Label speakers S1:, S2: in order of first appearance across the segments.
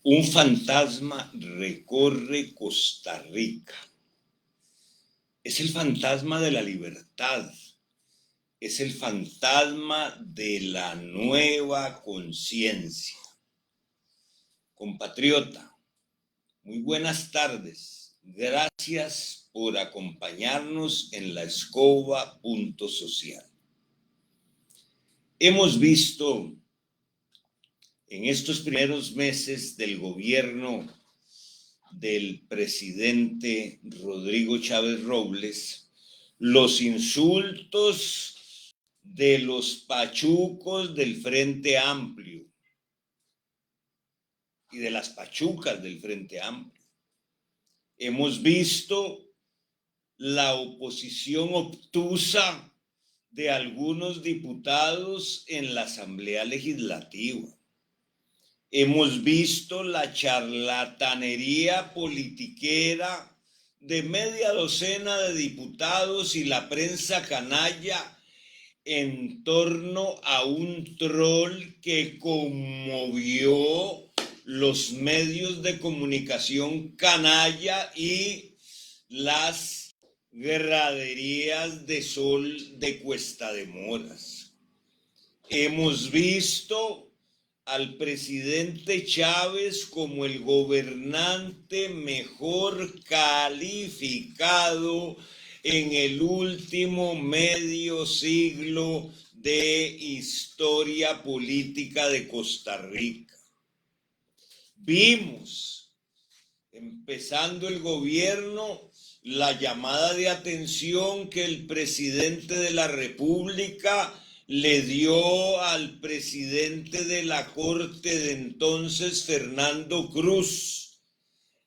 S1: Un fantasma recorre Costa Rica. Es el fantasma de la libertad. Es el fantasma de la nueva conciencia. Compatriota, muy buenas tardes. Gracias por acompañarnos en la escoba punto social. Hemos visto en estos primeros meses del gobierno del presidente Rodrigo Chávez Robles los insultos de los pachucos del Frente Amplio y de las pachucas del Frente Amplio. Hemos visto la oposición obtusa de algunos diputados en la Asamblea Legislativa. Hemos visto la charlatanería politiquera de media docena de diputados y la prensa canalla en torno a un troll que conmovió los medios de comunicación canalla y las graderías de Sol de Cuesta de Moras. Hemos visto al presidente Chávez como el gobernante mejor calificado en el último medio siglo de historia política de Costa Rica. Vimos, empezando el gobierno, la llamada de atención que el presidente de la República le dio al presidente de la Corte de entonces, Fernando Cruz,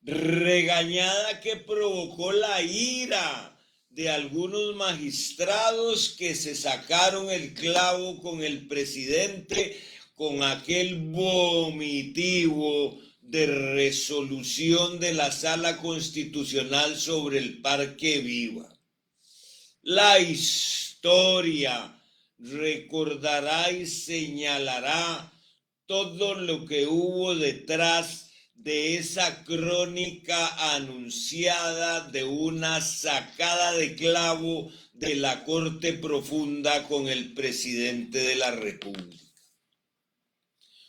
S1: regañada que provocó la ira de algunos magistrados que se sacaron el clavo con el presidente con aquel vomitivo de resolución de la Sala Constitucional sobre el Parque Viva. La historia recordará y señalará todo lo que hubo detrás de esa crónica anunciada de una sacada de clavo de la Corte Profunda con el presidente de la República.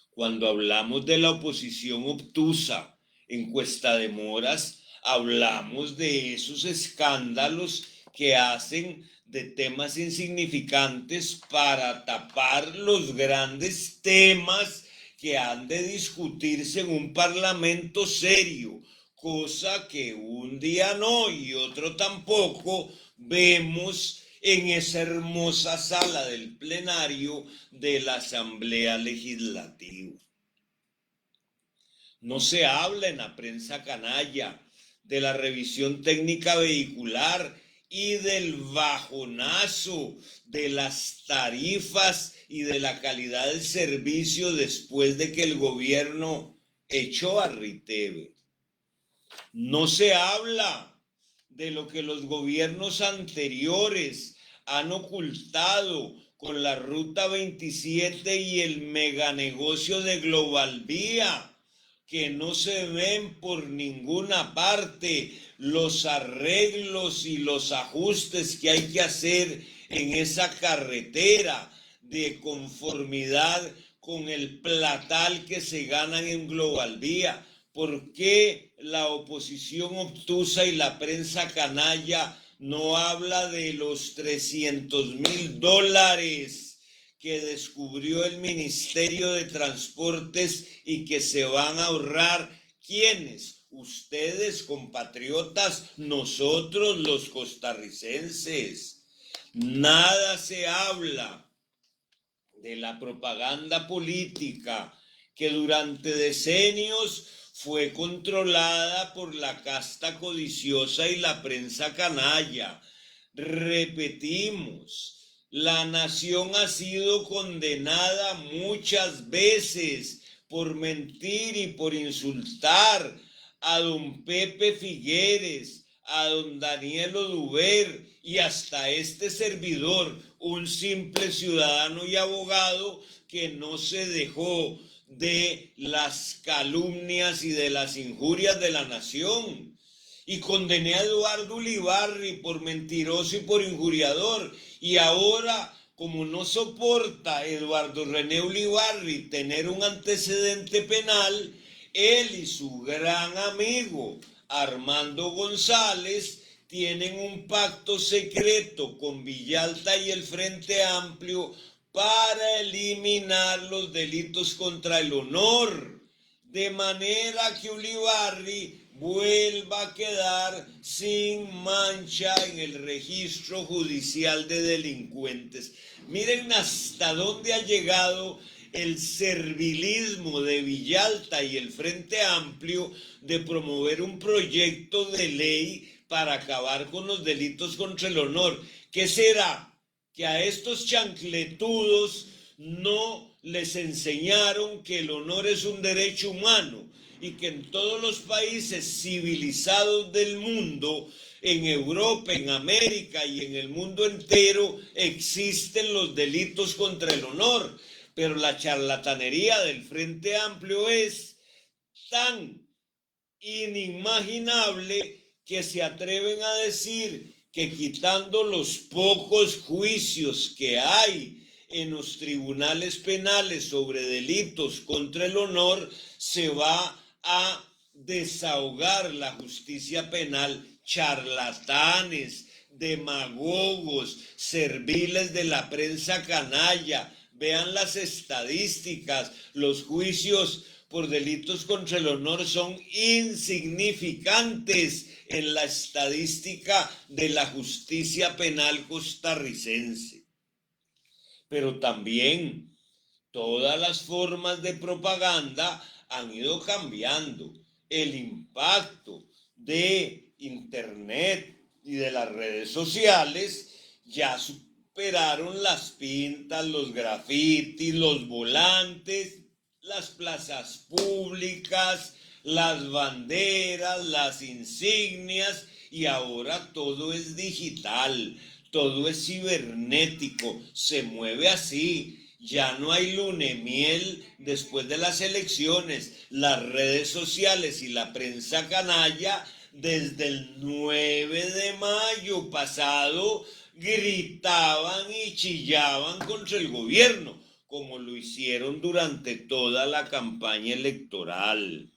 S1: Cuando hablamos de la oposición obtusa en Cuesta de Moras, hablamos de esos escándalos que hacen de temas insignificantes para tapar los grandes temas que han de discutirse en un parlamento serio, cosa que un día no y otro tampoco vemos en esa hermosa sala del plenario de la Asamblea Legislativa. No se habla en la prensa canalla de la revisión técnica vehicular y del bajonazo de las tarifas y de la calidad del servicio después de que el gobierno echó a Riteve. No se habla de lo que los gobiernos anteriores han ocultado con la Ruta 27 y el meganegocio de Global Vía, que no se ven por ninguna parte los arreglos y los ajustes que hay que hacer en esa carretera de conformidad con el platal que se ganan en Global Vía. ¿Por qué la oposición obtusa y la prensa canalla no habla de los $300,000 que descubrió el Ministerio de Transportes y que se van a ahorrar? ¿Quiénes? Ustedes, compatriotas, nosotros los costarricenses. Nada se habla de la propaganda política que durante decenios fue controlada por la casta codiciosa y la prensa canalla. Repetimos, la nación ha sido condenada muchas veces por mentir y por insultar a don Pepe Figueres, a don Daniel Oduber y hasta este servidor, un simple ciudadano y abogado que no se dejó de las calumnias y de las injurias de la nación. Y condené a Eduardo Ulibarri por mentiroso y por injuriador. Y ahora, como no soporta Eduardo René Ulibarri tener un antecedente penal, él y su gran amigo Armando González tienen un pacto secreto con Villalta y el Frente Amplio para eliminar los delitos contra el honor, de manera que Ulibarri vuelva a quedar sin mancha en el registro judicial de delincuentes. Miren hasta dónde ha llegado el servilismo de Villalta y el Frente Amplio de promover un proyecto de ley para acabar con los delitos contra el honor. ¿Qué será? Que a estos chancletudos no les enseñaron que el honor es un derecho humano y que en todos los países civilizados del mundo, en Europa, en América y en el mundo entero, existen los delitos contra el honor. Pero la charlatanería del Frente Amplio es tan inimaginable que se atreven a decir que quitando los pocos juicios que hay en los tribunales penales sobre delitos contra el honor, se va a desahogar la justicia penal. Charlatanes, demagogos, serviles de la prensa canalla. Vean las estadísticas, los juicios por delitos contra el honor son insignificantes en la estadística de la justicia penal costarricense. Pero también todas las formas de propaganda han ido cambiando. El impacto de Internet y de las redes sociales ya superaron las pintas, los grafitis, los volantes, las plazas públicas, las banderas, las insignias, y ahora todo es digital, todo es cibernético, se mueve así. Ya no hay lunemiel después de las elecciones. Las redes sociales y la prensa canalla desde el 9 de mayo pasado gritaban y chillaban contra el gobierno, como lo hicieron durante toda la campaña electoral.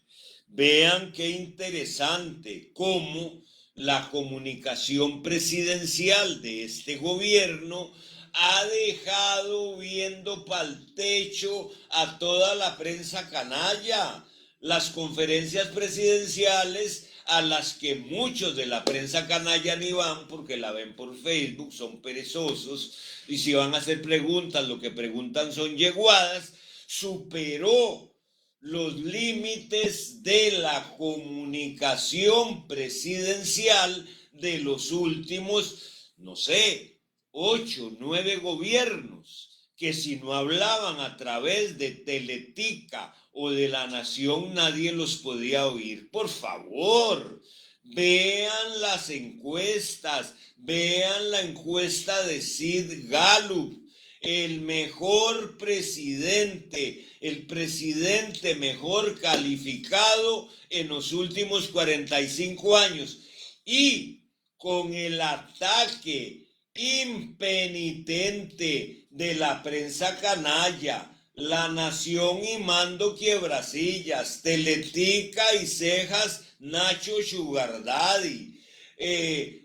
S1: Vean qué interesante cómo la comunicación presidencial de este gobierno ha dejado viendo pa'l techo a toda la prensa canalla. Las conferencias presidenciales a las que muchos de la prensa canalla ni van porque la ven por Facebook, son perezosos, y si van a hacer preguntas, lo que preguntan son yeguadas, superó los límites de la comunicación presidencial de los últimos, no sé, 8, 9 gobiernos, que si no hablaban a través de Teletica o de La Nación, nadie los podía oír. Por favor, vean las encuestas, vean la encuesta de Sid Gallup, el mejor presidente, el presidente mejor calificado en los últimos 45 años. Y con el ataque impenitente de la prensa canalla, La Nación y Mando Quiebrasillas, Teletica y Cejas, Nacho Sugar Daddy,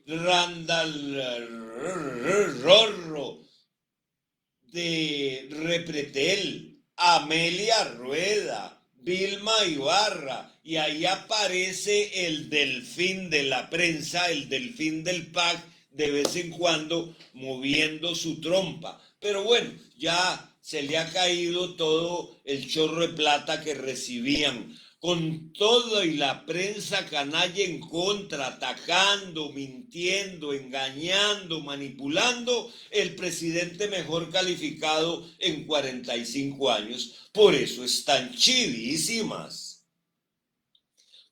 S1: Randall Rorro de Repretel, Amelia Rueda, Vilma Ibarra, y ahí aparece el delfín de la prensa, el delfín del PAC, de vez en cuando moviendo su trompa. Pero bueno, ya se le ha caído todo el chorro de plata que recibían. Con todo y la prensa canalla en contra, atacando, mintiendo, engañando, manipulando, el presidente mejor calificado en 45 años. Por eso están chidísimas,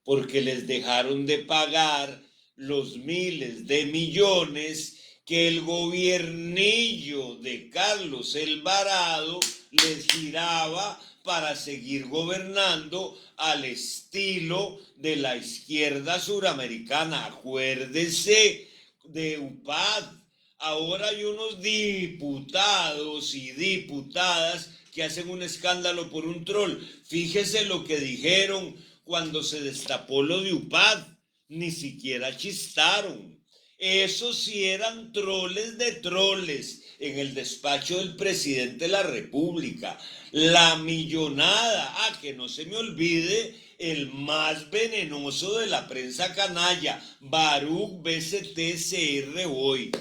S1: porque les dejaron de pagar los miles de millones que el gobiernillo de Carlos Alvarado les giraba para seguir gobernando al estilo de la izquierda suramericana. Acuérdese de UPAD. Ahora hay unos diputados y diputadas que hacen un escándalo por un troll. Fíjese lo que dijeron cuando se destapó lo de UPAD. Ni siquiera chistaron. Esos sí eran troles de troles en el despacho del presidente de la República. La millonada, que no se me olvide, el más venenoso de la prensa canalla, Baruch BCTCR hoy.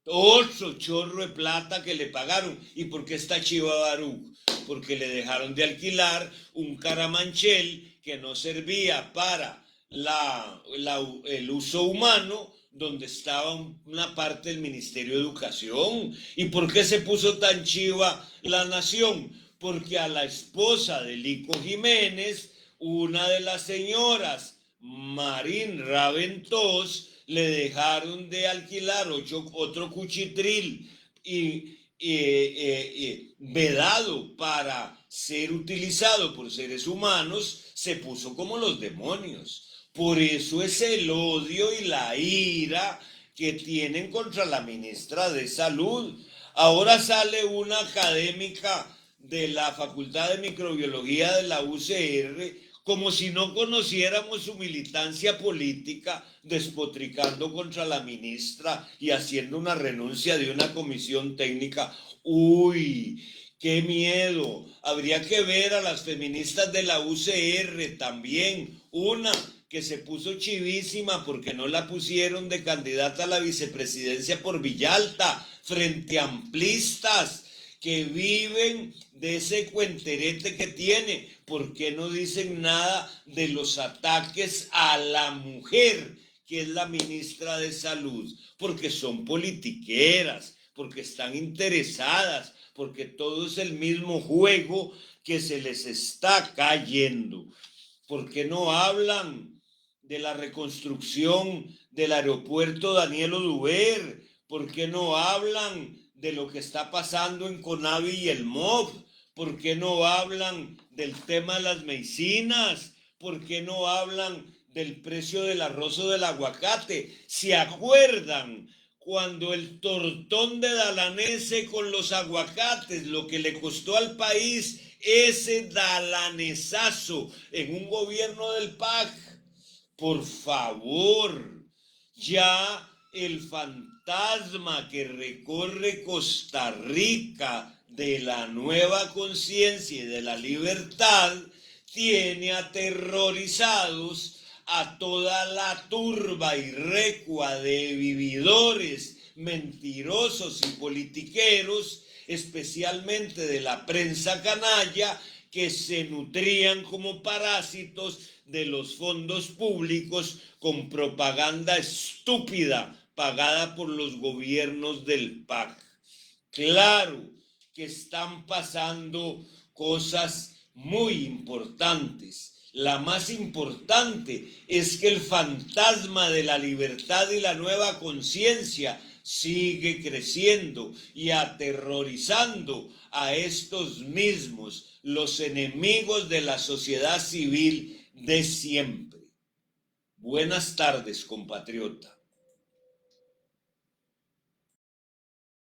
S1: Otro chorro de plata que le pagaron. ¿Y por qué está chiva Baruch? Porque le dejaron de alquilar un caramanchel que no servía para el uso humano, donde estaba una parte del Ministerio de Educación. ¿Y por qué se puso tan chiva la Nación? Porque a la esposa de Lico Jiménez, una de las señoras, Marín Raventós, le dejaron de alquilar otro cuchitril vedado para ser utilizado por seres humanos. Se puso como los demonios. Por eso es el odio y la ira que tienen contra la ministra de Salud. Ahora sale una académica de la Facultad de Microbiología de la UCR, como si no conociéramos su militancia política, despotricando contra la ministra y haciendo una renuncia de una comisión técnica. ¡Uy! ¡Qué miedo! Habría que ver a las feministas de la UCR también. Una que se puso chivísima porque no la pusieron de candidata a la vicepresidencia por Villalta, frente a amplistas que viven de ese cuenterete que tiene. ¿Por qué no dicen nada de los ataques a la mujer, que es la ministra de Salud? Porque son politiqueras, porque están interesadas, porque todo es el mismo juego que se les está cayendo. ¿Por qué no hablan de la reconstrucción del aeropuerto Daniel Oduber? ¿Por qué no hablan de lo que está pasando en Conavi y el MOB? ¿Por qué no hablan del tema de las medicinas? ¿Por qué no hablan del precio del arroz o del aguacate? ¿Se acuerdan cuando el tortón de Dalanese con los aguacates, lo que le costó al país ese dalanesazo en un gobierno del PAC? Por favor, ya el fantasma que recorre Costa Rica de la nueva conciencia y de la libertad tiene aterrorizados a toda la turba y recua de vividores, mentirosos y politiqueros, especialmente de la prensa canalla, que se nutrían como parásitos de los fondos públicos con propaganda estúpida pagada por los gobiernos del PAC. Claro que están pasando cosas muy importantes. La más importante es que el fantasma de la libertad y la nueva conciencia sigue creciendo y aterrorizando a estos mismos, los enemigos de la sociedad civil de siempre. Buenas tardes, compatriota.